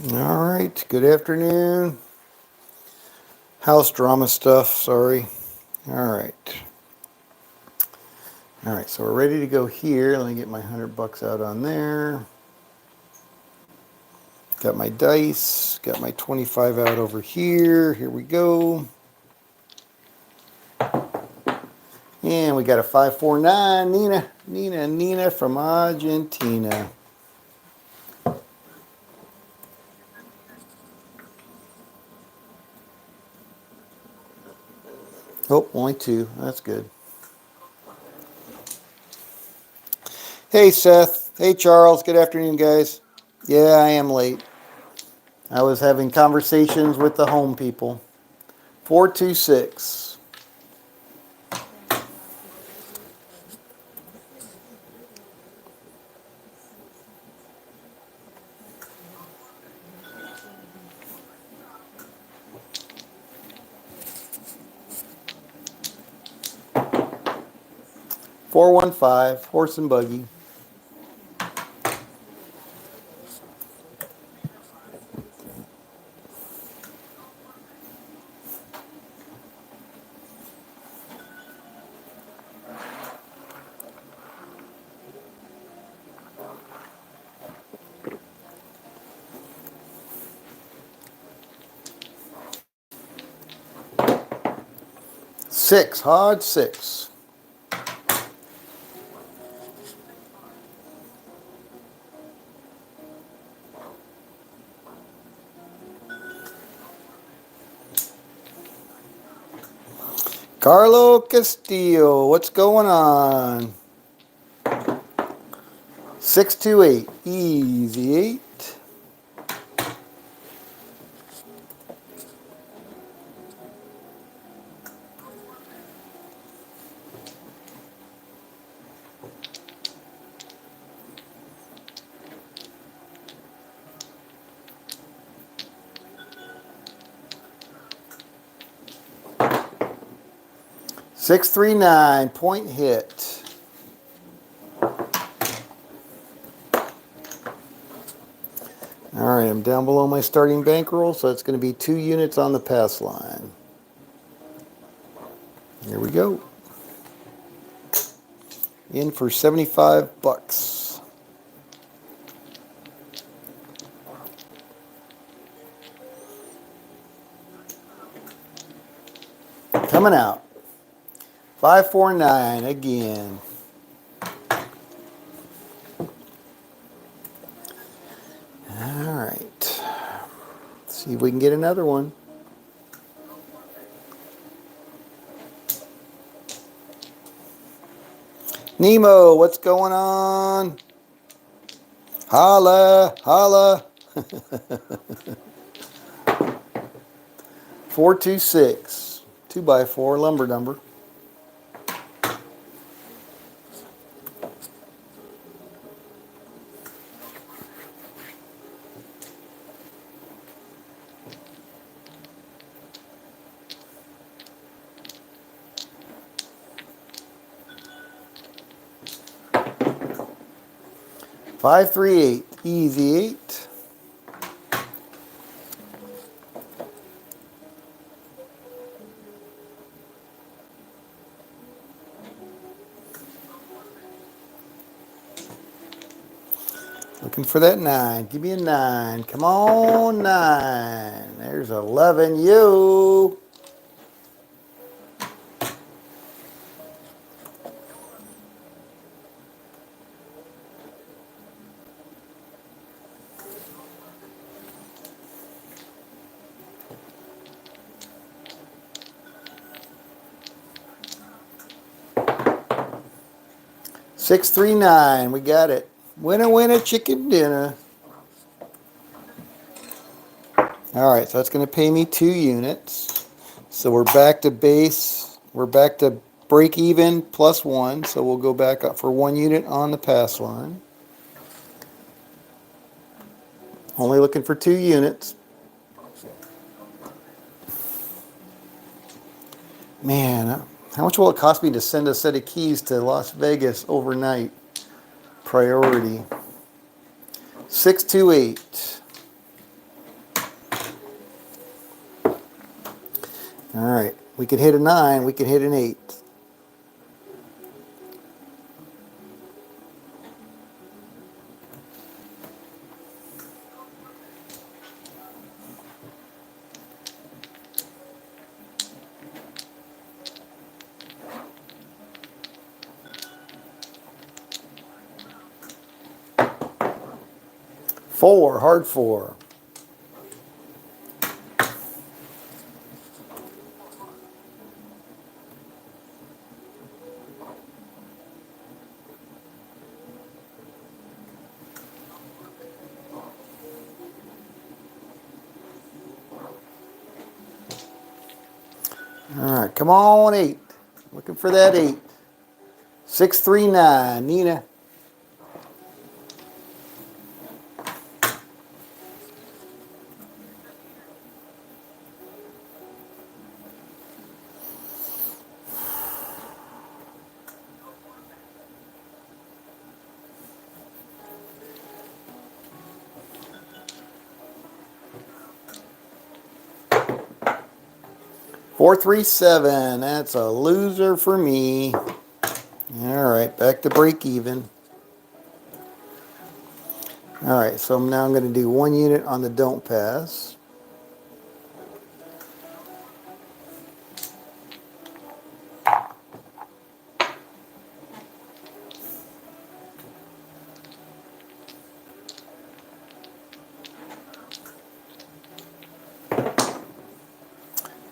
All right, good afternoon. House drama stuff, sorry. All right. All right, so we're ready to go here. Let me get my 100 bucks out on there. Got my dice, got my 25 out over here. Here we go. And we got a 549, Nina from Argentina. Oh, only two. That's good. Hey, Seth. Hey, Charles. Good afternoon, guys. Yeah, I am late. I was having conversations with the home people. 426. 415. Horse and buggy. Six. Hard six. Carlo Castillo. What's going on? 628. Easy 8. Six, 3, 9. Point hit. All right, I'm down below my starting bankroll, so it's going to be 2 units on the pass line. Here we go. In for 75 bucks. Coming out. 549 again. All right. Let's see if we can get another one. Nemo, what's going on? Holla, holla. 426. 2x4 lumber number. Five, 3, 8. Easy 8. Looking for that 9. Give me a 9. Come on, 9. There's 11. You. Six, 3, 9. We got it. Winner, winner, chicken dinner. All right, so that's going to pay me 2 units. So we're back to base. We're back to break even plus 1. So we'll go back up for 1 unit on the pass line. Only looking for 2 units. Man, how much will it cost me to send a set of keys to Las Vegas overnight? Priority. 628. All right, we could hit a 9, we could hit an 8. Four, hard 4. All right, come on, 8. Looking for that 8. 639, Nina. Four, three, seven. That's a loser for me. All right, back to break even. All right, so now I'm going to do 1 unit on the don't pass.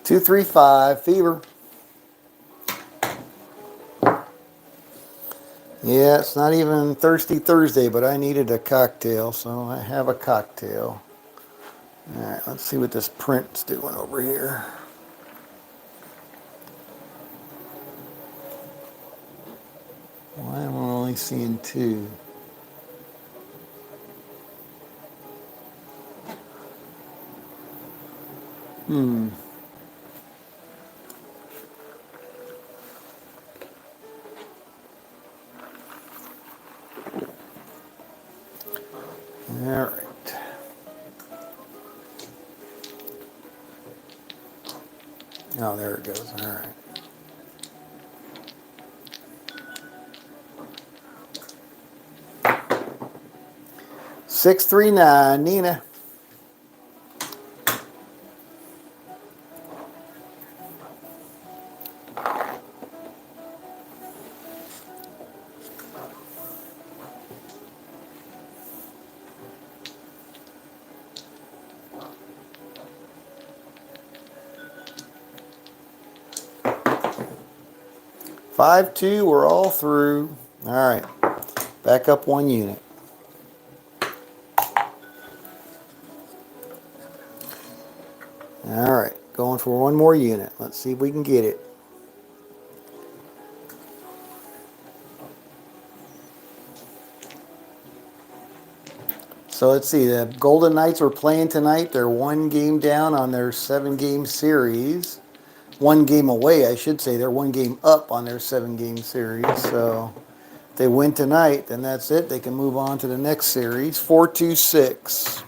Two, three, five, fever. Yeah, it's not even Thirsty Thursday, but I needed a cocktail, so I have a cocktail. All right, let's see what this print's doing over here. Why am I only seeing 2? Hmm. All right. Oh, there it goes. All right. 639, Nina. Five, two, we're all through. All right, back up 1 unit. All right, going for 1 more unit. Let's see if we can get it. So let's see, the Golden Knights are playing tonight. They're 1 game down on their 7-game series. 1 game away, I should say. They're 1 game up on their 7-game series. So if they win tonight, then that's it. They can move on to the next series. 4-2-6.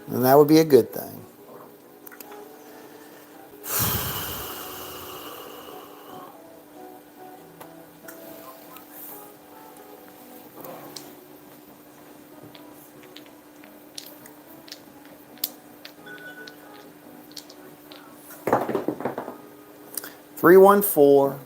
And that would be a good thing. Three, 1, 4.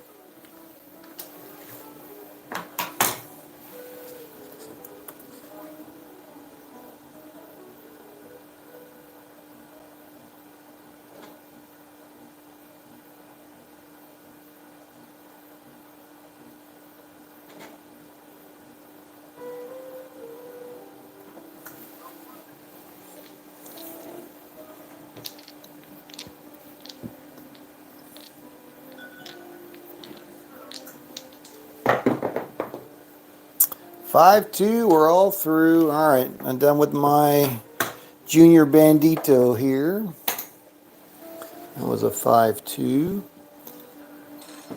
5-2, we're all through. All right, I'm done with my Junior Bandito here. That was a 5-2.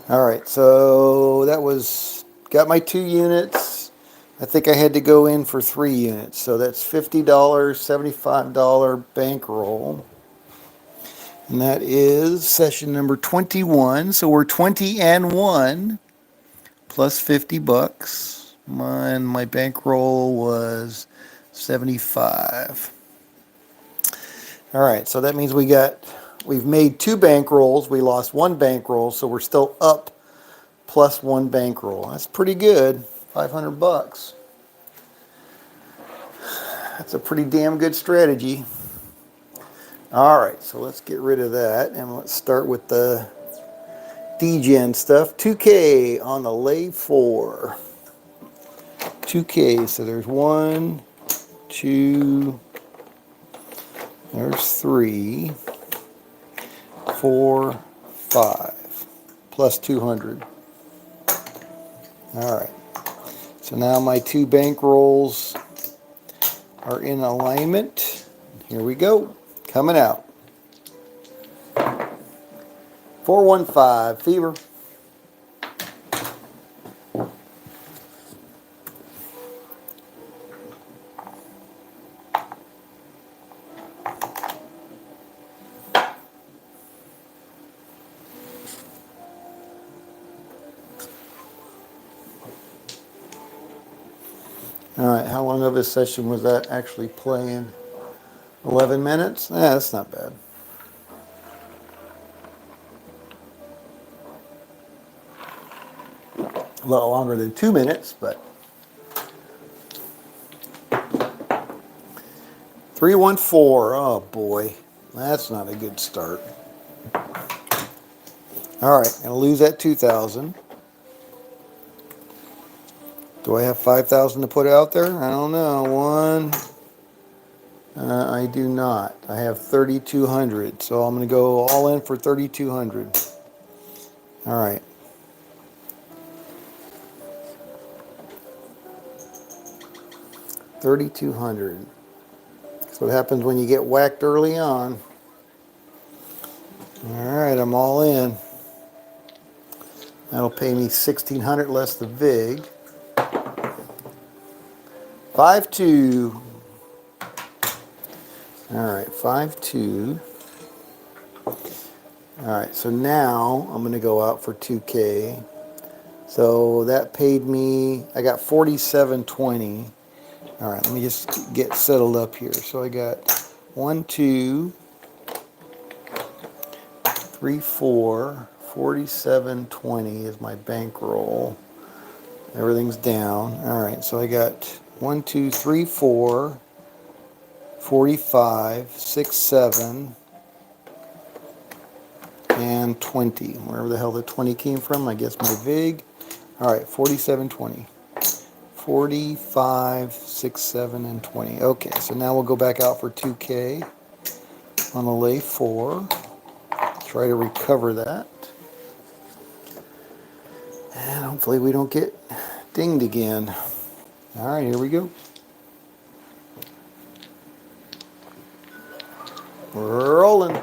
All right, so that was, got my 2 units. I think I had to go in for 3 units. So that's $50, $75 bankroll. And that is session number 21. So we're 20 and 1 plus 50 bucks. My bankroll was 75. All right, so that means we've made 2 bankrolls. We lost 1 bankroll, so we're still up plus 1 bankroll. That's pretty good. 500 bucks. That's a pretty damn good strategy. All right, so let's get rid of that and let's start with the DGen stuff. 2K on the lay 4. 2K, so there's 1, 2, there's 3, 4, 5, plus 200. All right, so now my 2 bankrolls are in alignment. Here we go, coming out. 415, fever. All right, how long of a session was that actually playing? 11 minutes? Yeah, that's not bad. A lot longer than 2 minutes, but 314. Oh boy, that's not a good start. All right, gonna lose that 2,000. Do I have 5,000 to put out there? I don't know. I do not. I have 3,200, so I'm gonna go all in for 3,200. All right. 3,200. That's what happens when you get whacked early on. All right, I'm all in. That'll pay me 1,600 less the VIG. 5-2. All right, 5-2. All right, so now I'm going to go out for 2K. So that paid me, I got 47.20. All right, let me just get settled up here. So I got 1, 2, 3, 4, 47.20 is my bankroll. Everything's down. All right, so I got 1, 2, 3, 4, 45, 6, 7, and 20. Wherever the hell the 20 came from, I guess my VIG. All right, 47.20. 45, 6, 7, and 20. Okay, so now we'll go back out for 2K on the lay 4. Try to recover that. And hopefully we don't get dinged again. All right, here we go. Rolling.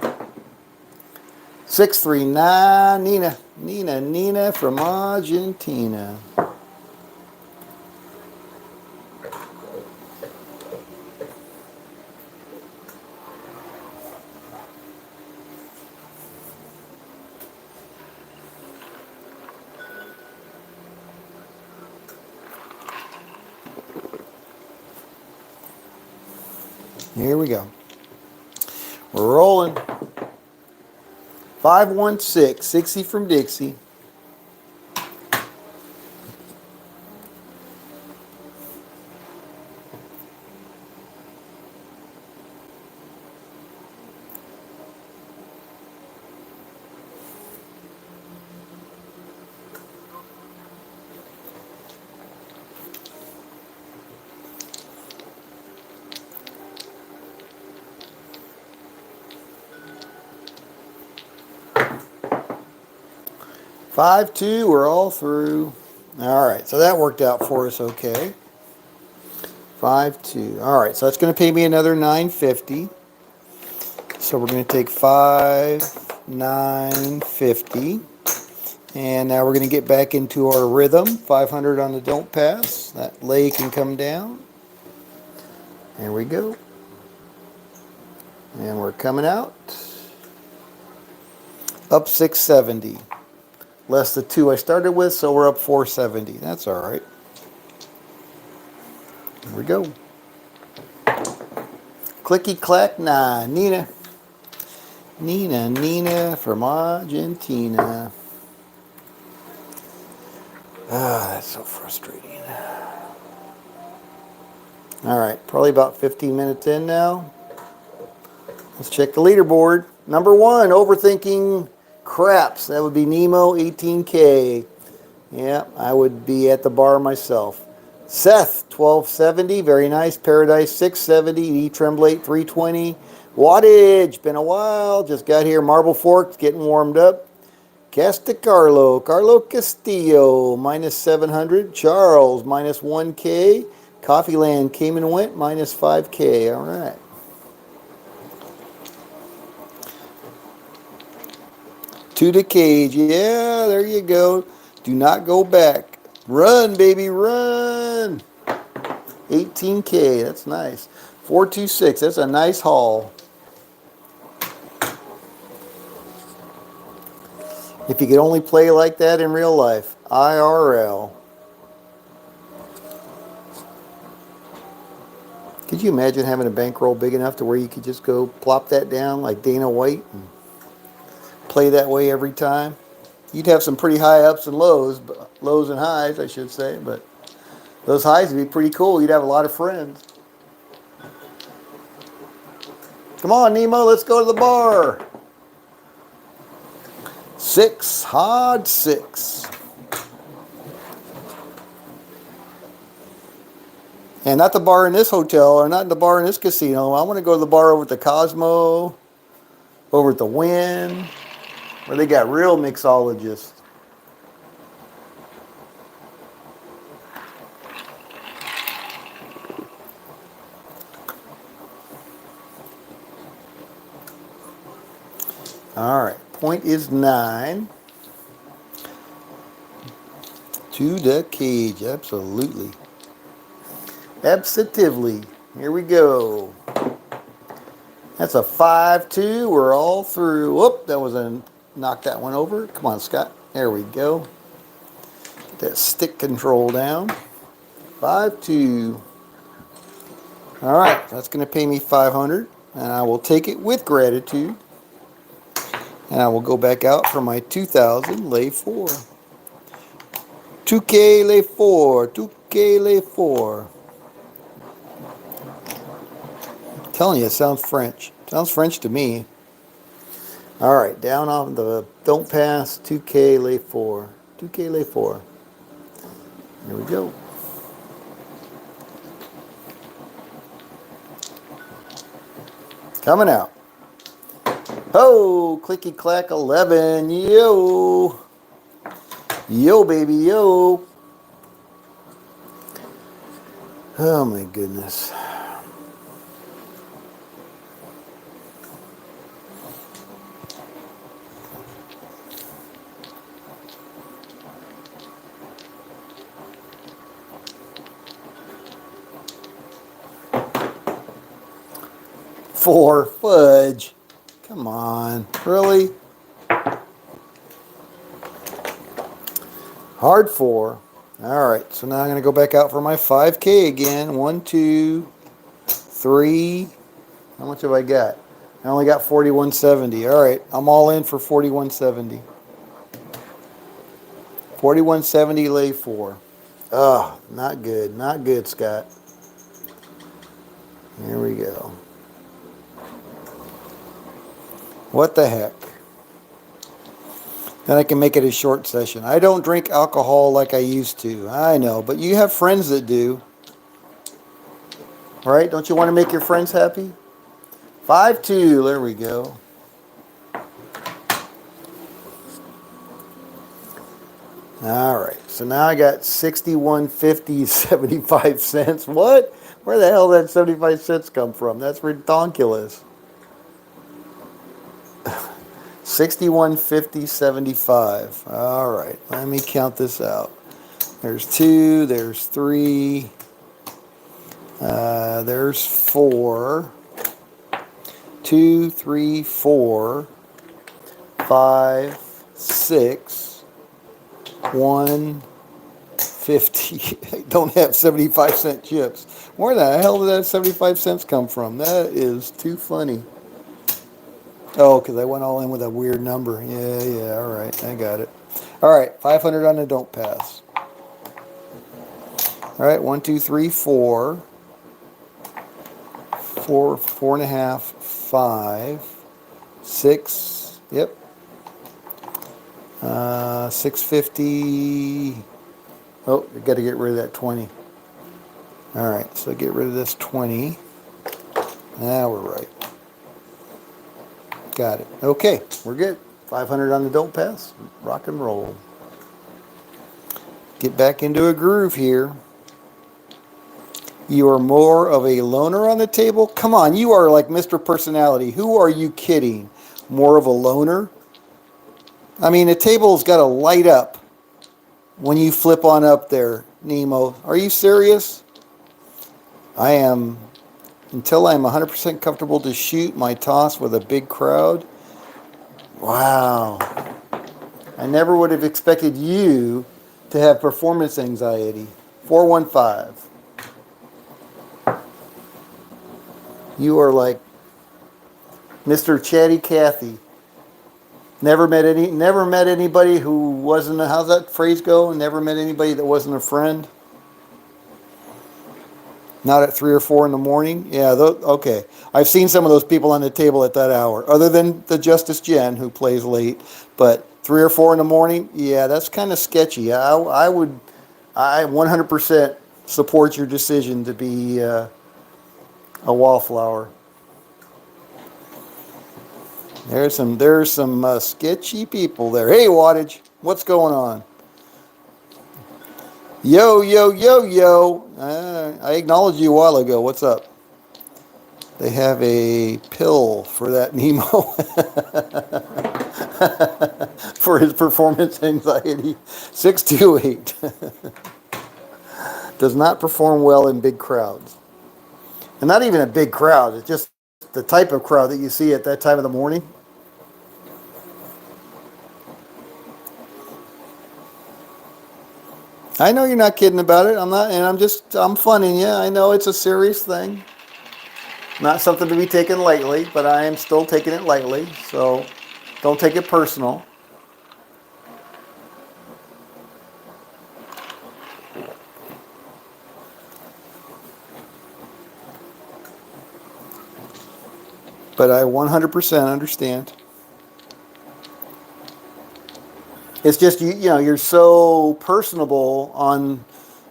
639, Nina from Argentina. Here we go. We're rolling. 516, 60 from Dixie. Five, 2, we're all through. All right, so that worked out for us okay. 5-2. All right, so that's going to pay me another $950. So we're going to take 5,950. And now we're going to get back into our rhythm. 500 on the don't pass. That lay can come down. There we go. And we're coming out. Up 670. Less the 2 I started with, so we're up 470. That's all right. Here we go. Clicky clack, nah, Nina. Nina from Argentina. Ah, that's so frustrating. All right, probably about 15 minutes in now. Let's check the leaderboard. Number 1, overthinking craps. That would be Nemo, 18K. Yeah, I would be at the bar myself. Seth, 1270, very nice. Paradise, 670. E. Tremblate, 320. Wattage, been a while. Just got here. Marble Forks, getting warmed up. Carlo Castillo, minus 700. Charles, minus 1K. Coffeeland came and went, minus 5K. All right. To the cage. Yeah, there you go. Do not go back. Run, baby, run. 18K. That's nice. 426. That's a nice haul. If you could only play like that in real life. IRL. Could you imagine having a bankroll big enough to where you could just go plop that down like Dana White and play that way every time? You'd have some pretty high ups and lows, lows and highs, I should say, but those highs would be pretty cool. You'd have a lot of friends. Come on, Nemo, let's go to the bar. 6, hard 6. And not the bar in this hotel, or not the bar in this casino. I want to go to the bar over at the Cosmo, over at the Wynn, where they got real mixologists. All right, point is 9. To the cage, absolutely. Absolutely. Here we go. That's a 5-2. We're all through. Whoop, that was a knock that one over. Come on, Scott. There we go. Get that stick control down. 5-2. All right, that's going to pay me 500, and I will take it with gratitude. And I will go back out for my 2,000, lay 4. 2K, lay 4. 2K, lay 4. I'm telling you, it sounds French. Sounds French to me. All right, down on the don't pass, 2K, lay 4. 2K, lay 4. Here we go. Coming out. Ho, clicky clack 11. Yo. Yo, baby, yo. Oh, my goodness. Four, fudge. Come on, really? Hard 4. All right, so now I'm going to go back out for my 5K again. 1, 2, 3. How much have I got? I only got 4170. All right, I'm all in for 4170. 4170, lay 4. Oh, not good. Not good, Scott. Here we go. What the heck? Then I can make it a short session. I don't drink alcohol like I used to. I know, but you have friends that do. Right? Don't you want to make your friends happy? 5-2. There we go. All right. So now I got 61.50, 75 cents. What? Where the hell did that 75 cents come from? That's ridiculous. 61.50.75. All right, let me count this out. There's 2, there's 3, there's 4. 2, 3, 4, 5, 6, 1, 50. I don't have 75-cent chips. Where the hell did that 75 cents come from? That is too funny. Oh, because I went all in with a weird number. Yeah, all right. I got it. All right, 500 on the don't pass. All right, 1, 2, 3, 4. 4, 4.5, 5, 6. Yep. 650. Oh, I got to get rid of that 20. All right, so get rid of this 20. Now we're right. Got it. Okay, we're good. 500 on the don't pass. Rock and roll. Get back into a groove here. You are more of a loner on the table? Come on, you are like Mr. Personality. Who are you kidding? More of a loner? I mean, the table's got to light up when you flip on up there, Nemo. Are you serious? I am, until I'm 100% comfortable to shoot my toss with a big crowd. Wow. I never would have expected you to have performance anxiety. 415. You are like Mr. Chatty Cathy. Never met anybody who wasn't how's that phrase go? Never met anybody that wasn't a friend. Not at 3 or 4 in the morning. Yeah, okay. I've seen some of those people on the table at that hour, other than the Justice Jen who plays late. But 3 or 4 in the morning, yeah, that's kind of sketchy. I 100% support your decision to be a wallflower. There's some sketchy people there. Hey, Wattage, what's going on? Yo, yo, yo, yo. I acknowledged you a while ago. What's up? They have a pill for that Nemo. For his performance anxiety. 628. Does not perform well in big crowds. And not even a big crowd. It's just the type of crowd that you see at that time of the morning. I know you're not kidding about it. I'm not, and I'm funning you. I know it's a serious thing. Not something to be taken lightly, but I am still taking it lightly. So don't take it personal. But I 100% understand. It's just you're so personable on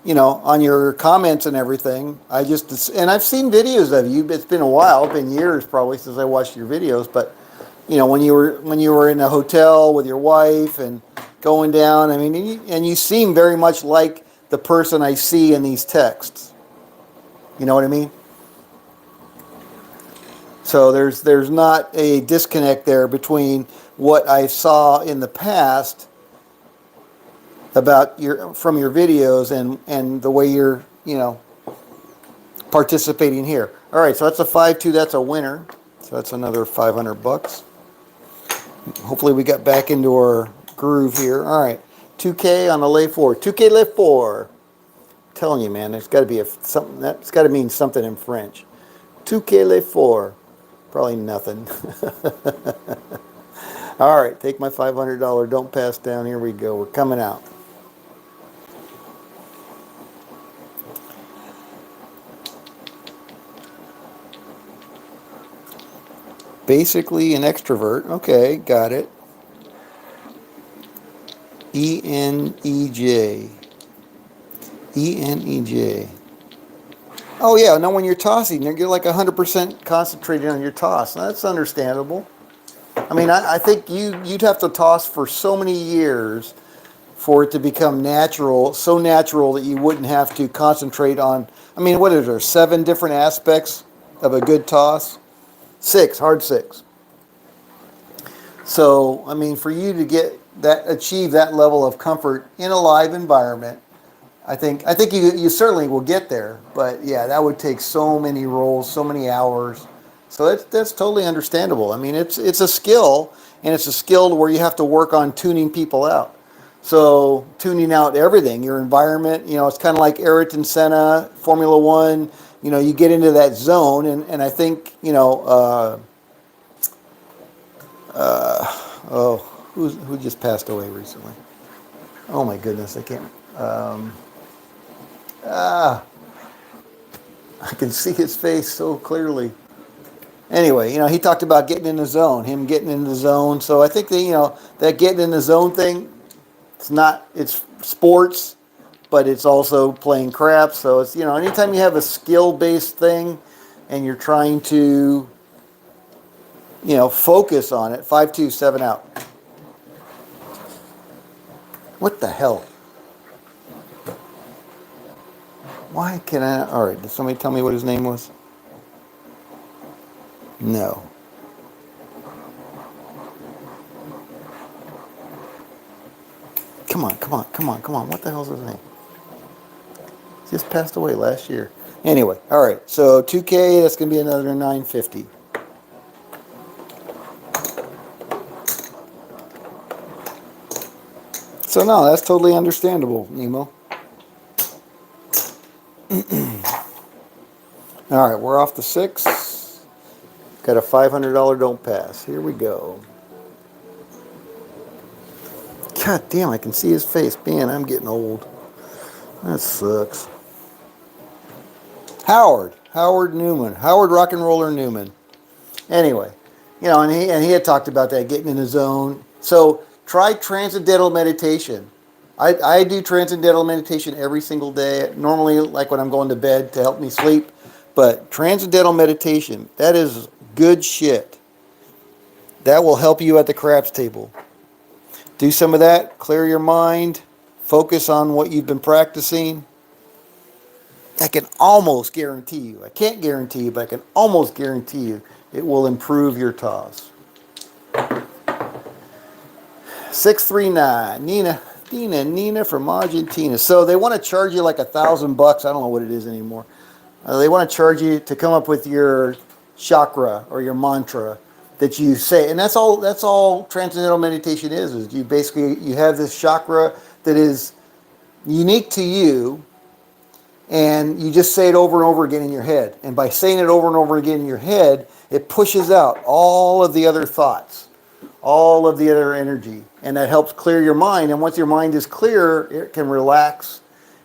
on your comments and everything. And I've seen videos of you. It's been a while, it's been years probably since I watched your videos. But when you were in a hotel with your wife and going down. I mean, and you seem very much like the person I see in these texts. You know what I mean? So there's not a disconnect there between what I saw in the past about from your videos and the way you're participating here. All right, so that's a 5-2. That's a winner. So that's another $500. Hopefully we got back into our groove here. All right, 2K on the lay 4. 2K lay 4. I'm telling you, man, there's got to be something that's got to mean something in French. 2K lay 4. Probably nothing. All right, take my $500. Don't pass down. Here we go. We're coming out. Basically an extrovert. Okay, got it. E-N-E-J. E-N-E-J. Oh, yeah. No, when you're tossing, you're like 100% concentrated on your toss. That's understandable. I mean, I think you'd have to toss for so many years for it to become natural, so natural that you wouldn't have to concentrate on. I mean, what is there? 7 different aspects of a good toss? 6, hard 6. So, I mean, for you to achieve that level of comfort in a live environment, I think you certainly will get there. But yeah, that would take so many rolls, so many hours. So that's totally understandable. I mean, it's a skill, and it's a skill where you have to work on tuning people out. So tuning out everything, your environment, it's kind of like Ayrton Senna, Formula One. You get into that zone, and I think, oh, who just passed away recently? Oh my goodness, I can't. Ah, I can see his face so clearly. Anyway, he talked about getting in the zone, him getting in the zone. So I think that, that getting in the zone thing, it's sports, but it's also playing craps. So it's, anytime you have a skill-based thing and you're trying to, focus on it, 5-2, 7 out. What the hell? Why can I, all right, did somebody tell me what his name was? No. Come on, come on, come on, come on. What the hell's his name? Just passed away last year. Anyway, all right. So 2K, that's going to be another 950. So no, that's totally understandable, Nemo. All right, we're off the 6. Got a $500 don't pass. Here we go. God damn, I can see his face. Man, I'm getting old. That sucks. Howard Newman. Howard Rock and Roller Newman. Anyway, and he had talked about that, getting in the zone. So try transcendental meditation. I do transcendental meditation every single day, normally like when I'm going to bed to help me sleep. But transcendental meditation, that is good shit. That will help you at the craps table. Do some of that, clear your mind, focus on what you've been practicing. I can almost guarantee you, I can't guarantee you, but I can almost guarantee you it will improve your toss. 639, Nina from Argentina. So they want to charge you like $1,000. I don't know what it is anymore. They want to charge you to come up with your chakra or your mantra that you say, and that's all transcendental meditation is you basically, you have this chakra that is unique to you, and you just say it over and over again in your head. And by saying it over and over again in your head, it pushes out all of the other thoughts, all of the other energy, and that helps clear your mind. And once your mind is clear, it can relax,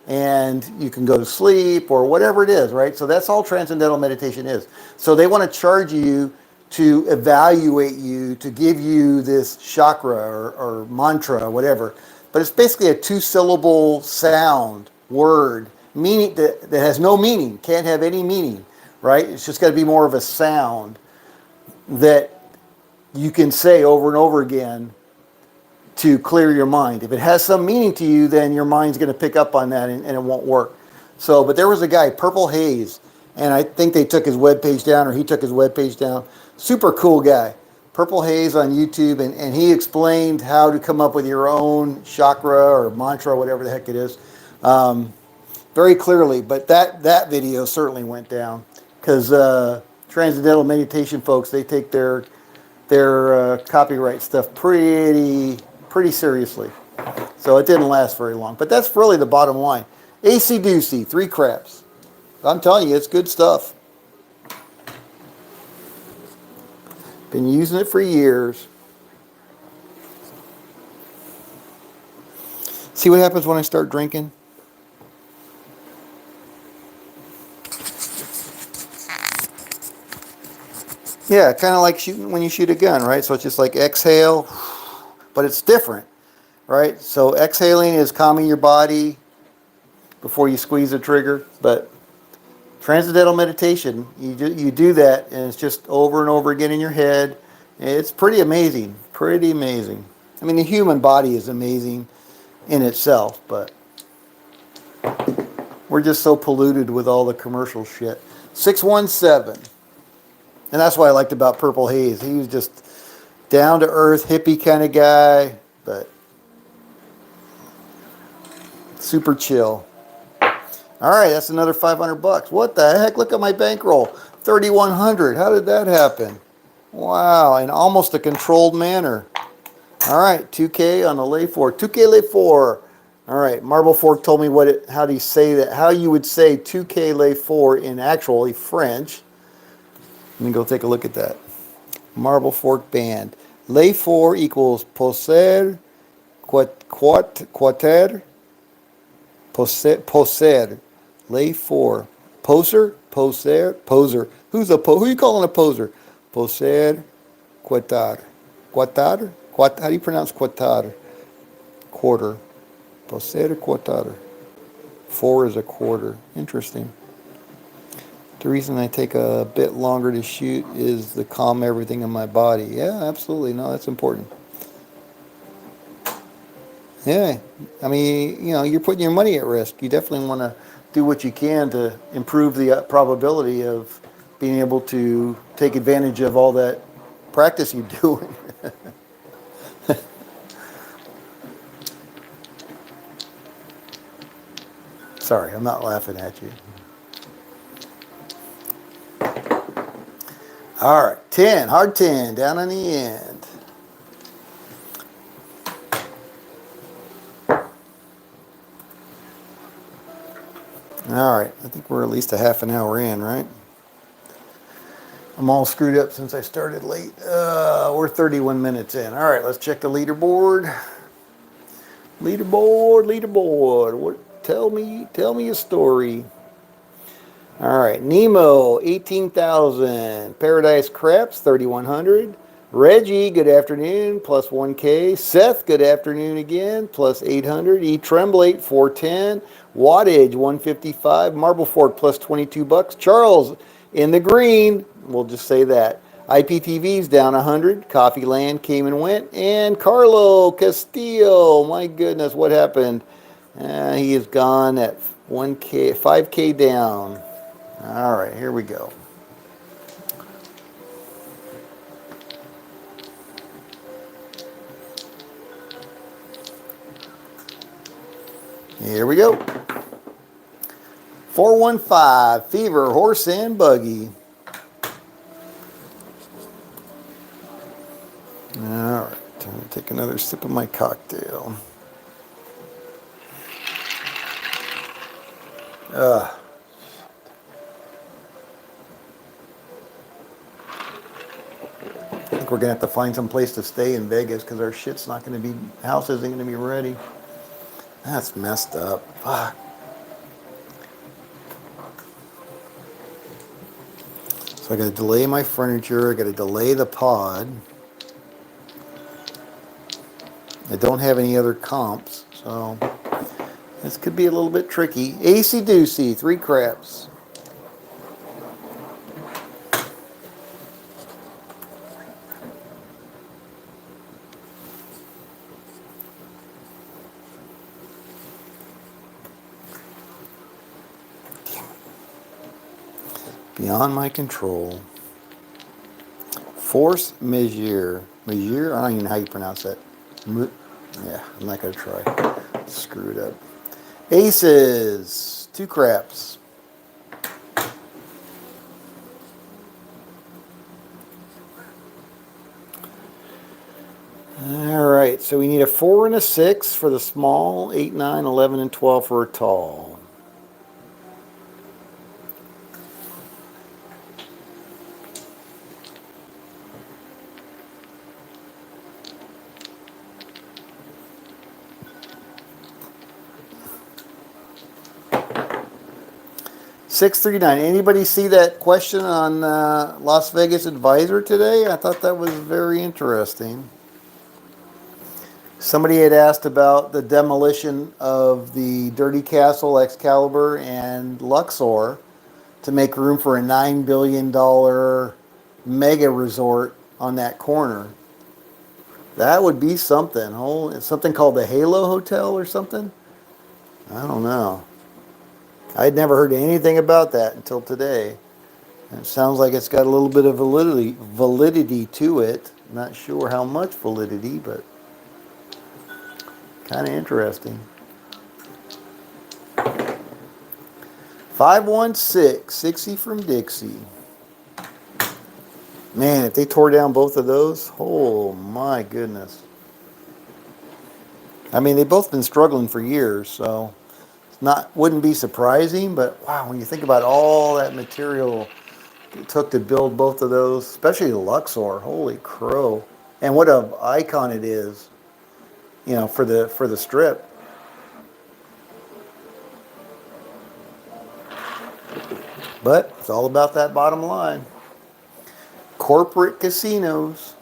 and you can go to sleep or whatever it is, right? So that's all transcendental meditation is. So they want to charge you to evaluate you, to give you this chakra or mantra or whatever. But it's basically a 2-syllable sound, word, meaning that has no meaning, can't have any meaning, right? It's just got to be more of a sound that you can say over and over again to clear your mind. If it has some meaning to you, then your mind's going to pick up on that and it won't work. So, but there was a guy, Purple Haze, and I think they took his webpage down, or he took his webpage down. Super cool guy. Purple Haze on YouTube, and he explained how to come up with your own chakra or mantra, whatever the heck it is, very clearly. But that video certainly went down because transcendental meditation folks, they take their copyright stuff pretty seriously. So it didn't last very long. But that's really the bottom line. AC Doocy, 3 craps. I'm telling you, it's good stuff. Been using it for years. See what happens when I start drinking? Yeah, kind of like shooting when you shoot a gun, right? So it's just like exhale, but it's different, right? So exhaling is calming your body before you squeeze the trigger, but transcendental meditation, you do that, and it's just over and over again in your head. It's pretty amazing, pretty amazing. I mean, the human body is amazing in itself, but we're just so polluted with all the commercial shit. 617. And that's what I liked about Purple Haze. He was just down-to-earth, hippie kind of guy, but super chill. All right, that's another $500. What the heck? Look at my bankroll. 3,100. How did that happen? Wow, in almost a controlled manner. All right, 2K on the lay 4. 2K lay 4. All right, Marble Fork told me how do you say that? How you would say 2K lay 4 in actually French. Let me go take a look at that. Marble Fork Band. Lay 4 equals poser, quater, poser. Lay 4. Poser, poser. Who you calling a poser? Poser, quatar. Quatar? How do you pronounce quatar? Quarter. Poser, quatar. 4 is a quarter. Interesting. The reason I take a bit longer to shoot is to calm everything in my body. Yeah, absolutely. No, that's important. Yeah. I mean, you're putting your money at risk. You definitely want to do what you can to improve the probability of being able to take advantage of all that practice you're doing. Sorry, I'm not laughing at you. All right, 10, hard 10, down on the end. All right, I think we're at least a half an hour in, right? I'm all screwed up since I started late. We're 31 minutes in. All right, let's check the leaderboard. Leaderboard. What? Tell me a story. All right, Nemo, 18,000. Paradise Craps, 3,100. Reggie, good afternoon, plus 1K. Seth, good afternoon again, plus 800. E Tremblate, 410. Wattage, 155. Marble Fork, plus 22 bucks. Charles, in the green, we'll just say that. IPTV's down 100. Coffee Land came and went. And Carlo Castillo, my goodness, what happened? He is gone at 1K, 5K down. All right, here we go. Here we go. 415, Fever, Horse and Buggy. All right, time to take another sip of my cocktail. I think we're gonna have to find some place to stay in Vegas because our shit's not gonna be, house isn't gonna be ready. That's messed up. Fuck. So I gotta delay my furniture. I gotta delay the pod. I don't have any other comps, so this could be a little bit tricky. AC Doocy, 3 craps. Beyond my control. Force Majeure. Majeure? I don't even know how you pronounce that. Yeah, I'm not going to try. Screwed up. Aces. 2 craps. All right, so we need a 4 and a 6 for the small, 8, 9, 11, and 12 for a tall. $6.39. Anybody see that question on Las Vegas Advisor today? I thought that was very interesting. Somebody had asked about the demolition of the Dirty Castle, Excalibur, and Luxor to make room for a $9 billion mega resort on that corner. That would be something. Oh, it's something called the Halo Hotel or something? I don't know. I'd never heard anything about that until today. It sounds like it's got a little bit of validity to it. Not sure how much validity, but kind of interesting. 516, 60 from Dixie. Man, if they tore down both of those, oh my goodness. I mean, they've both been struggling for years, so it's not wouldn't be surprising. But wow, when you think about all that material it took to build both of those, especially the Luxor, holy crow! And what a icon it is, for the strip. But it's all about that bottom line. Corporate casinos.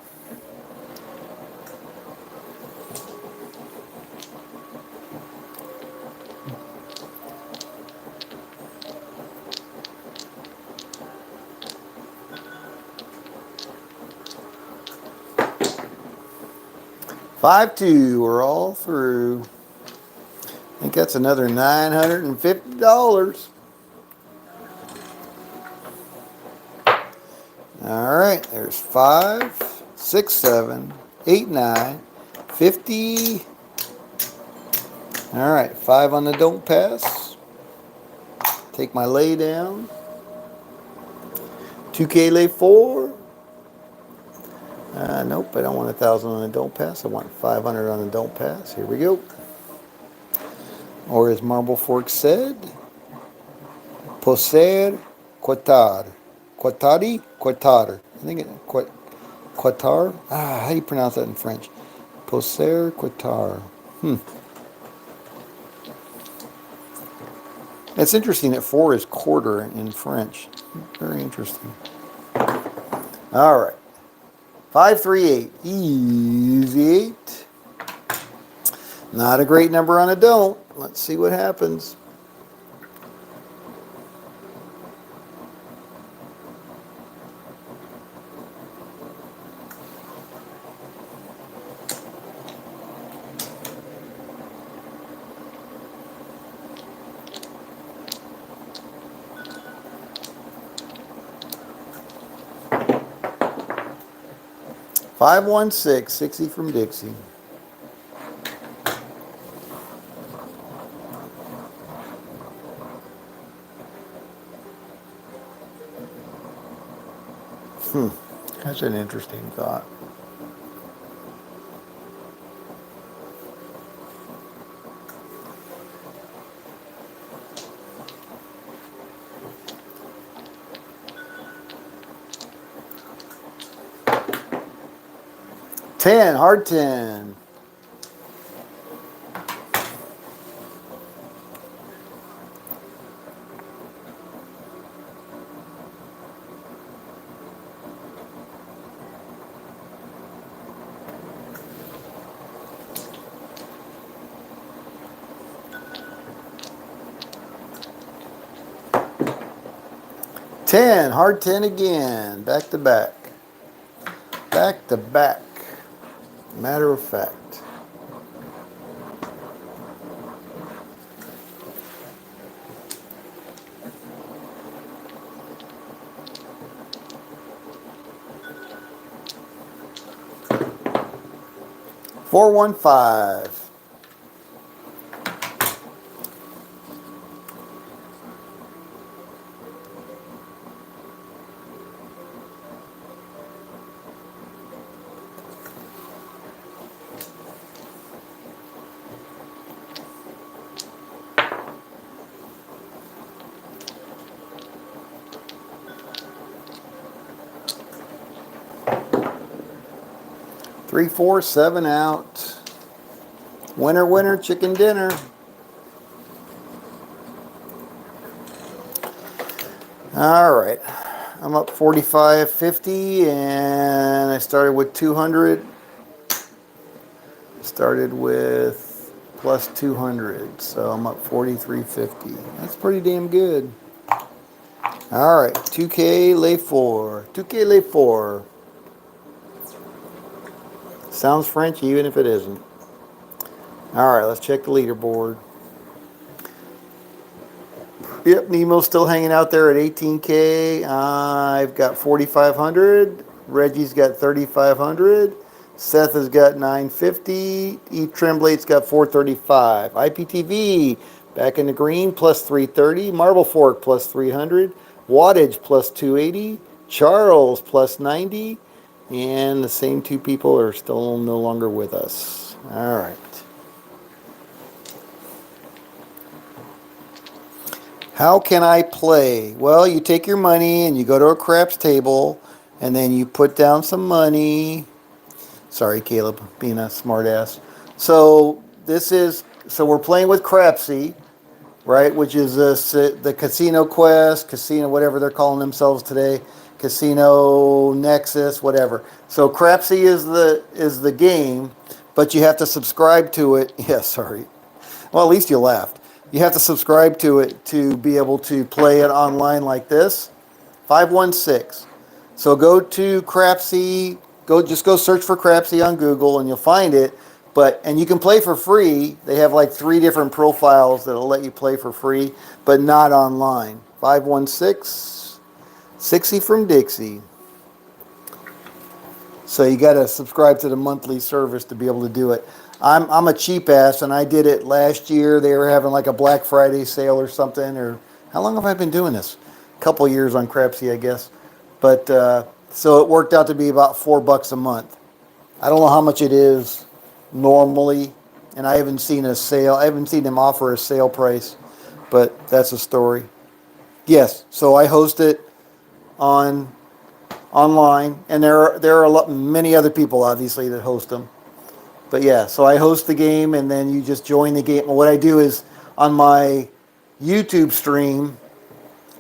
Five two, we're all through. I think that's another $950. All right, there's 5, 6, 7, 8, 9, 50. All right, 5 on the don't pass. Take my lay down. 2K lay 4. Nope, I don't want 1,000 on the don't pass. I want 500 on the don't pass. Here we go. Or as Marble Fork said, poser quatar. Quatari? Quatar. I think it's quatar. How do you pronounce that in French? Poser quatar. It's interesting that 4 is quarter in French. Very interesting. All right. 5, 3, 8. Easy 8. Not a great number on a don't. Let's see what happens. Five, 1, 6. 60 from Dixie. That's an interesting thought. Ten, hard 10. Ten, hard 10 again. Back to back. Back to back. Matter of fact. Four, 1, 5. Three, 4, 7 out. Winner, winner, chicken dinner. All right. I'm up 45.50 and I started with 200. Started with plus 200. So I'm up 43.50. That's pretty damn good. All right. 2K lay 4. 2K lay 4. Sounds French even if it isn't. All right, let's check the leaderboard. Yep, Nemo's still hanging out there at 18K. I've got 4,500. Reggie's got 3,500. Seth has got 950. E. Tremblate's got 435. IPTV back in the green plus 330. Marble Fork plus 300. Wattage plus 280. Charles plus 90. And the same two people are still no longer with us. All right. How can I play? Well, you take your money and you go to a craps table and then you put down some money. Sorry, Caleb, being a smartass. So we're playing with Crapsy, right? Which is the Casino Quest, Casino, whatever they're calling themselves today, Casino Nexus, whatever. So Crapsy is the game, but you have to subscribe to it. Yeah, sorry. Well, at least you laughed. You have to subscribe to it to be able to play it online like this. 516. So go to Crapsy. Go search for Crapsy on Google and you'll find it. And you can play for free. They have like 3 different profiles that'll let you play for free, but not online. 516 60 from Dixie. So you got to subscribe to the monthly service to be able to do it. I'm a cheap ass, and I did it last year. They were having like a Black Friday sale or something. Or how long have I been doing this? A couple years on Crapsy, I guess. But so it worked out to be about $4 a month. I don't know how much it is normally, and I haven't seen a sale. I haven't seen them offer a sale price, but that's a story. Yes, so I host it on online, and there are many other people obviously that host them. But yeah, so I host the game, and then you just join the game. And what I do is on my YouTube stream,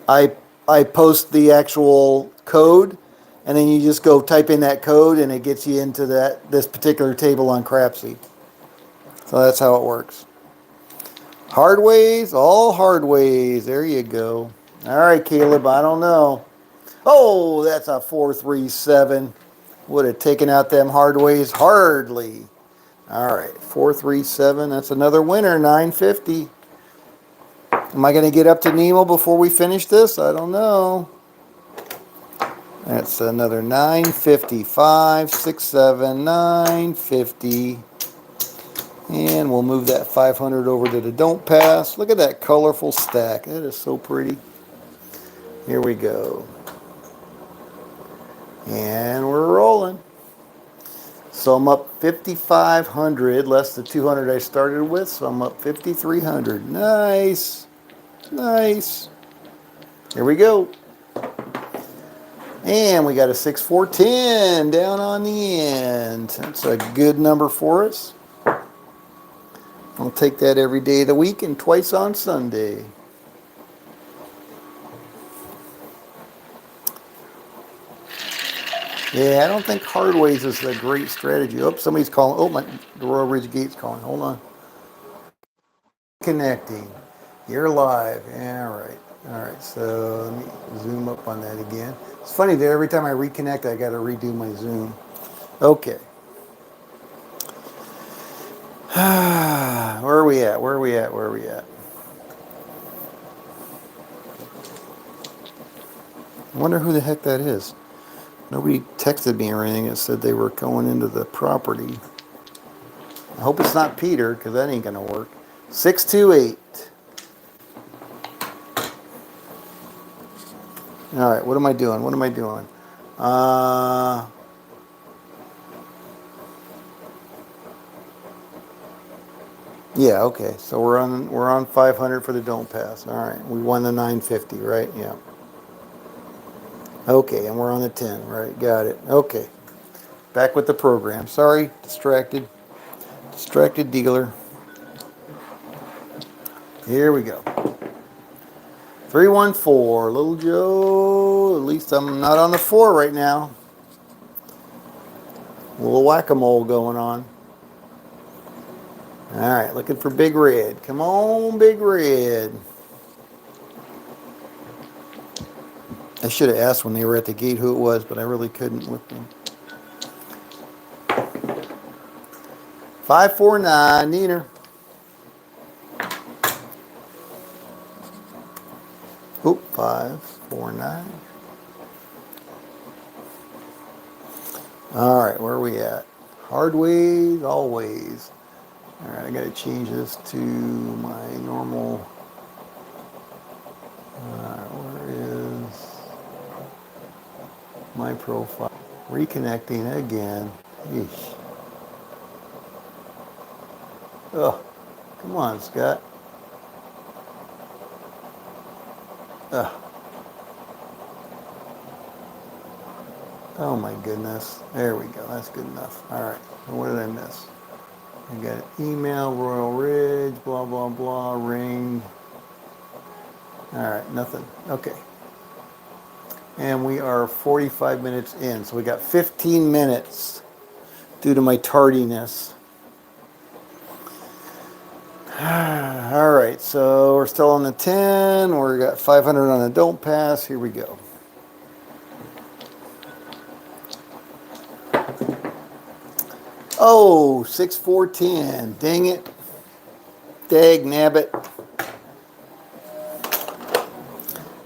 I I post the actual code, and then you just go type in that code, and it gets you into this particular table on Crapsy. So that's how it works. Hard ways, all hard ways. There you go. All right, Caleb. I don't know. Oh, that's a 437. Would have taken out them hard ways hardly. All right, 437. That's another winner. 950. Am I going to get up to Nemo before we finish this? I don't know. That's another 950. 5, 6, 7, 950. And we'll move that 500 over to the don't pass. Look at that colorful stack. That is so pretty. Here we go. And we're rolling. So I'm up 5,500, less the 200 I started with. So I'm up 5,300. Nice. Nice. Here we go. And we got a 6,410 down on the end. That's a good number for us. I'll take that every day of the week and twice on Sunday. Yeah, I don't think hardways is a great strategy. Oh, somebody's calling. Oh, the Royal Ridge Gate's calling. Hold on. Connecting. You're live. Yeah, all right. All right, so let me zoom up on that again. It's funny that every time I reconnect, I got to redo my zoom. Okay. Where are we at? Where are we at? Where are we at? I wonder who the heck that is. Nobody texted me or anything that said they were going into the property. I hope it's not Peter, because that ain't going to work. 628. All right, what am I doing? What am I doing? Yeah, okay. So we're on 500 for the don't pass. All right, we won the 950, right? Yeah. Okay, and we're on the 10, right? Got it. Okay. Back with the program. Sorry, distracted. Distracted dealer. Here we go. 314, Little Joe. At least I'm not on the 4 right now. A little whack-a-mole going on. All right, looking for Big Red. Come on, Big Red. I should have asked when they were at the gate who it was, but I really couldn't with them. 549, Neener. Oop, 549. All right, where are we at? Hard ways, always. All right, I got to change this to my normal. All right, where is? My profile. Reconnecting again. Yeesh. Oh, come on, Scott. Oh my goodness. There we go. That's good enough. All right. What did I miss? I got an email, Royal Ridge, blah, blah, blah, ring. All right, nothing. Okay. And we are 45 minutes in. So we got 15 minutes due to my tardiness. All right, so we're still on the 10. We got 500 on the don't pass. Here we go. Oh, 6, 4, 10. Dang it. Dag nabbit.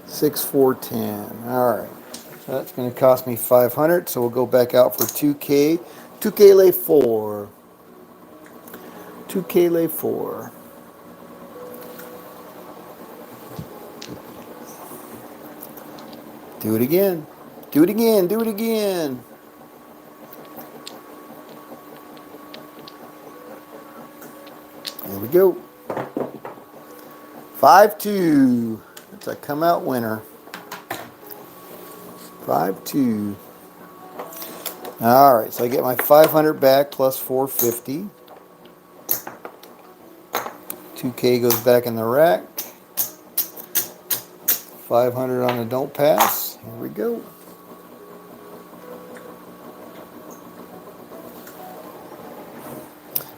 6, 4, 10. All right. So that's going to cost me 500. So we'll go back out for 2K. 2K lay 4. 2K lay 4. Do it again. Do it again. Do it again. There we go. 5-2. It's a come out winner. 5-2. All right, so I get my 500 back plus 450. 2K goes back in the rack. 500 on the don't pass. Here we go.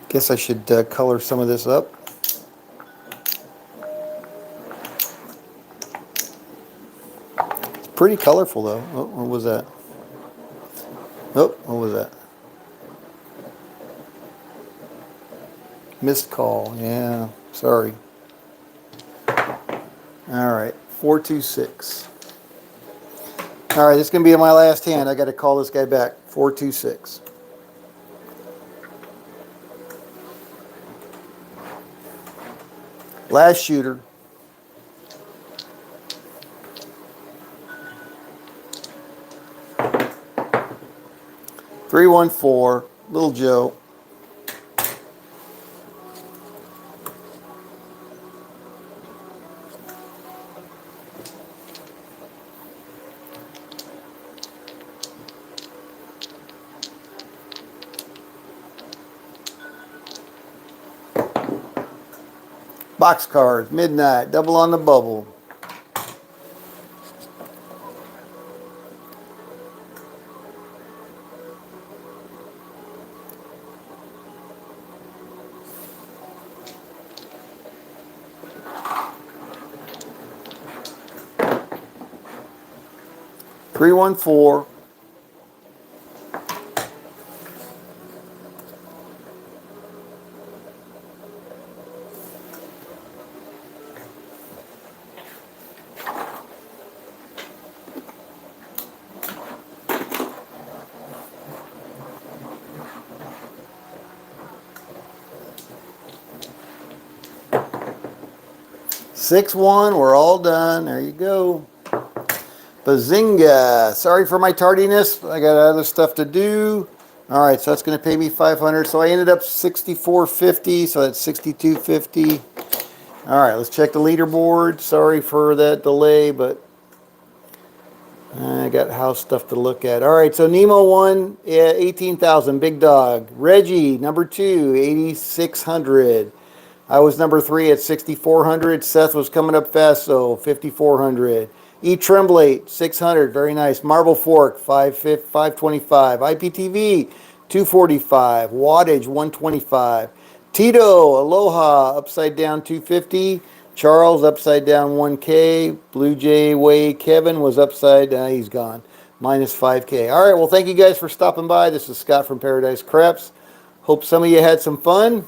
Guess I should color some of this up. It's pretty colorful though. Oh, what was that? Oh, what was that? Missed call. Yeah, sorry. All right, 426. All right, this is going to be my last hand. I got to call this guy back. 426. Last shooter. $314, Little Joe. Box cards, midnight, double on the bubble. $314. $6-1, we're all done. There you go. Bazinga. Sorry for my tardiness. I got other stuff to do. All right, so that's going to pay me 500. So I ended up 64.50, so that's 62.50. All right, let's check the leaderboard. Sorry for that delay, but I got house stuff to look at. All right, so Nemo won, 18,000, big dog. Reggie, number 2, 8,600. I was number 3 at 6,400. Seth was coming up fast, so 5,400. E. Tremblate, 600. Very nice. Marble Fork, 525. IPTV, 245. Wattage, 125. Tito, Aloha, upside down, 250. Charles, upside down, 1K. Blue Jay Way Kevin was upside down. He's gone. Minus 5K. All right, well, thank you guys for stopping by. This is Scott from Paradise Craps. Hope some of you had some fun.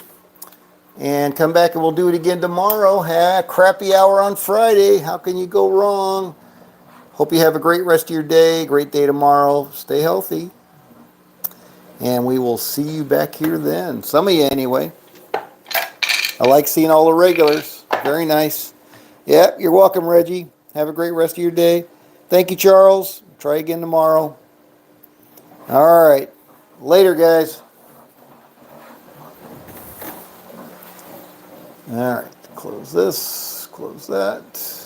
And come back and we'll do it again tomorrow. Crappy hour on Friday. How can you go wrong? Hope you have a great rest of your day. Great day tomorrow. Stay healthy. And we will see you back here then. Some of you anyway. I like seeing all the regulars. Very nice. Yep, you're welcome, Reggie. Have a great rest of your day. Thank you, Charles. Try again tomorrow. All right. Later, guys. All right. Close this. Close that.